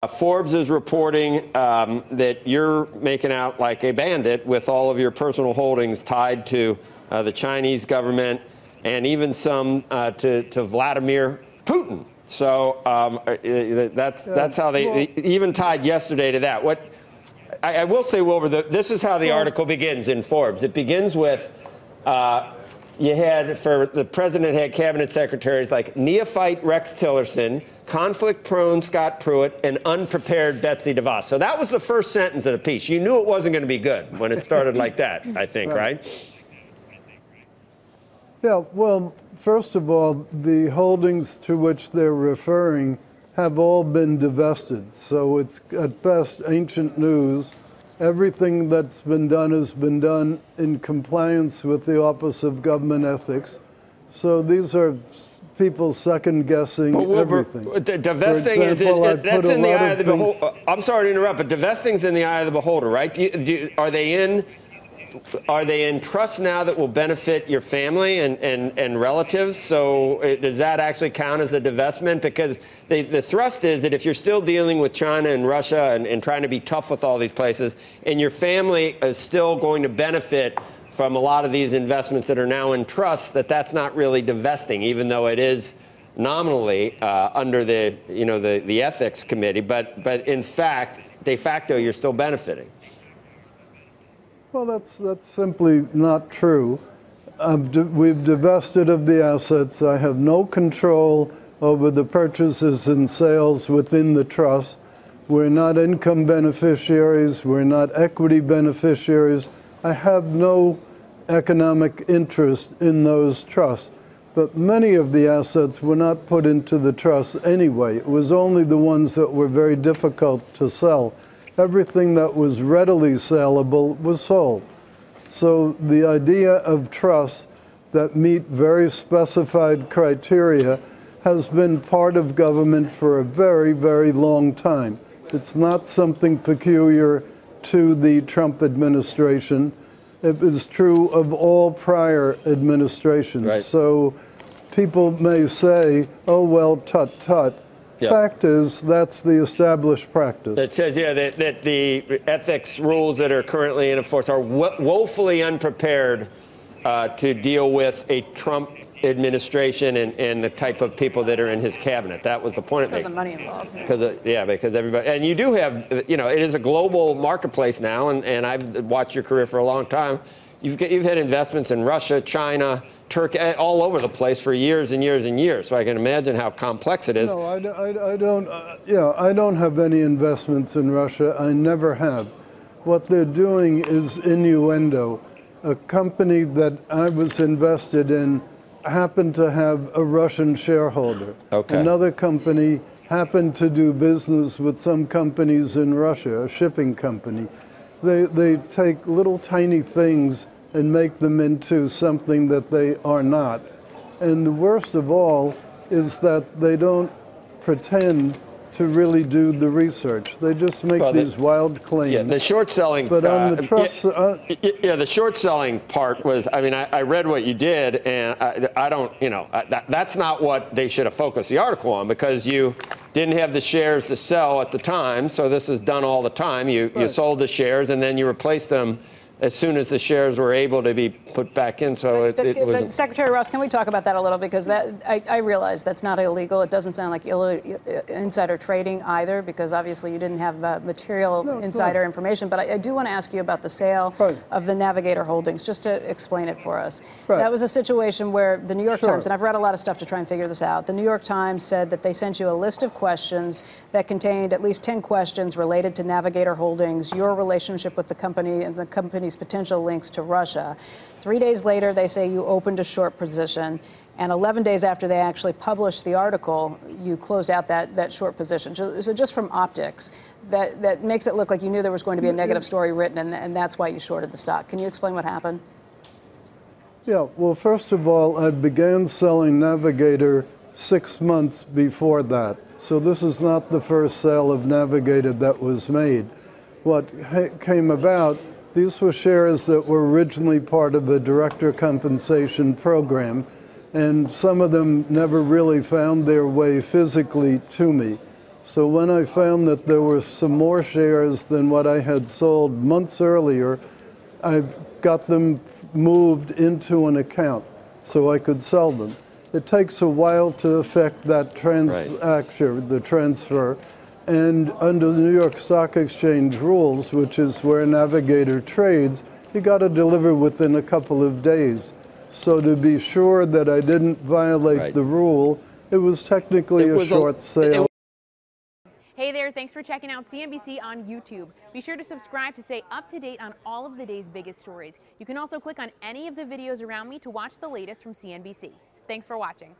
Forbes is reporting that you're making out like a bandit with all of your personal holdings tied to the Chinese government and even some to Vladimir Putin. So that's how they even tied yesterday to that. What I will say, Wilbur, this is how the article begins in Forbes. It begins with you had, for the president had cabinet secretaries like neophyte Rex Tillerson, conflict-prone Scott Pruitt, and unprepared Betsy DeVos. So that was the first sentence of the piece. You knew it wasn't going to be good when it started like that, I think, right? Yeah, well, first of all, the holdings to which they're referring have all been divested. So it's at best ancient news. Everything that's been done has been done in compliance with the Office of Government Ethics. So these are people second-guessing everything. Divesting is that's in the eye of the beholder. I'm sorry to interrupt, but divesting's in the eye of the beholder, right? Are they in trusts now that will benefit your family and relatives? So does that actually count as a divestment? Because the thrust is that if you're still dealing with China and Russia and trying to be tough with all these places, and your family is still going to benefit from a lot of these investments that are now in trusts, that's not really divesting, even though it is nominally under the ethics committee. But in fact, de facto, you're still benefiting. Well, that's simply not true. We've divested of the assets. I have no control over the purchases and sales within the trust. We're not income beneficiaries. We're not equity beneficiaries. I have no economic interest in those trusts. But many of the assets were not put into the trust anyway. It was only the ones that were very difficult to sell. Everything that was readily saleable was sold. So the idea of trusts that meet very specified criteria has been part of government for a very, very long time. It's not something peculiar to the Trump administration. It is true of all prior administrations. Right. So people may say, oh, well, tut-tut. Yeah. Fact is, that's the established practice. It says, yeah, that the ethics rules that are currently in force are woefully unprepared to deal with a Trump administration and the type of people that are in his cabinet. That was the point it made. Because the money involved. Because everybody, and you do have, it is a global marketplace now, and I've watched your career for a long time. You've had investments in Russia, China, Turkey, all over the place for years and years and years. So I can imagine how complex it is. No, I don't have any investments in Russia. I never have. What they're doing is innuendo. A company that I was invested in happened to have a Russian shareholder. Okay. Another company happened to do business with some companies in Russia, a shipping company. They take little tiny things and make them into something that they are not. And the worst of all is that they don't pretend to really do the research. They just make these wild claims. Yeah, the short selling. But on the trust, the short selling part was. I mean, I read what you did, and I don't. That's not what they should have focused the article on, because you didn't have the shares to sell at the time. So this is done all the time. You sold the shares and then you replaced them as soon as the shares were able to be put back in. So it was. But Secretary Ross, can we talk about that a little? Because I realize that's not illegal. It doesn't sound like insider trading either, because obviously you didn't have material insider information. But I do want to ask you about the sale of the Navigator holdings, just to explain it for us. That was a situation where the New York Times, and I've read a lot of stuff to try and figure this out, the New York Times said that they sent you a list of questions that contained at least 10 questions related to Navigator holdings, your relationship with the company and the company's potential links to Russia. 3 days later, they say you opened a short position, and 11 days after they actually published the article, you closed out that short position. So just from optics, that makes it look like you knew there was going to be a negative story written, and that's why you shorted the stock. Can you explain what happened? Yeah, well, first of all, I began selling Navigator 6 months before that. So this is not the first sale of Navigator that was made. What came about, these were shares that were originally part of a director compensation program, and some of them never really found their way physically to me. So when I found that there were some more shares than what I had sold months earlier, I got them moved into an account so I could sell them. It takes a while to effect that transaction, the transfer. And under the New York Stock Exchange rules, which is where Navigator trades, you got to deliver within a couple of days. So to be sure that I didn't violate the rule, it was technically a short sale. Hey there, thanks for checking out CNBC on YouTube. Be sure to subscribe to stay up to date on all of the day's biggest stories. You can also click on any of the videos around me to watch the latest from CNBC. Thanks for watching.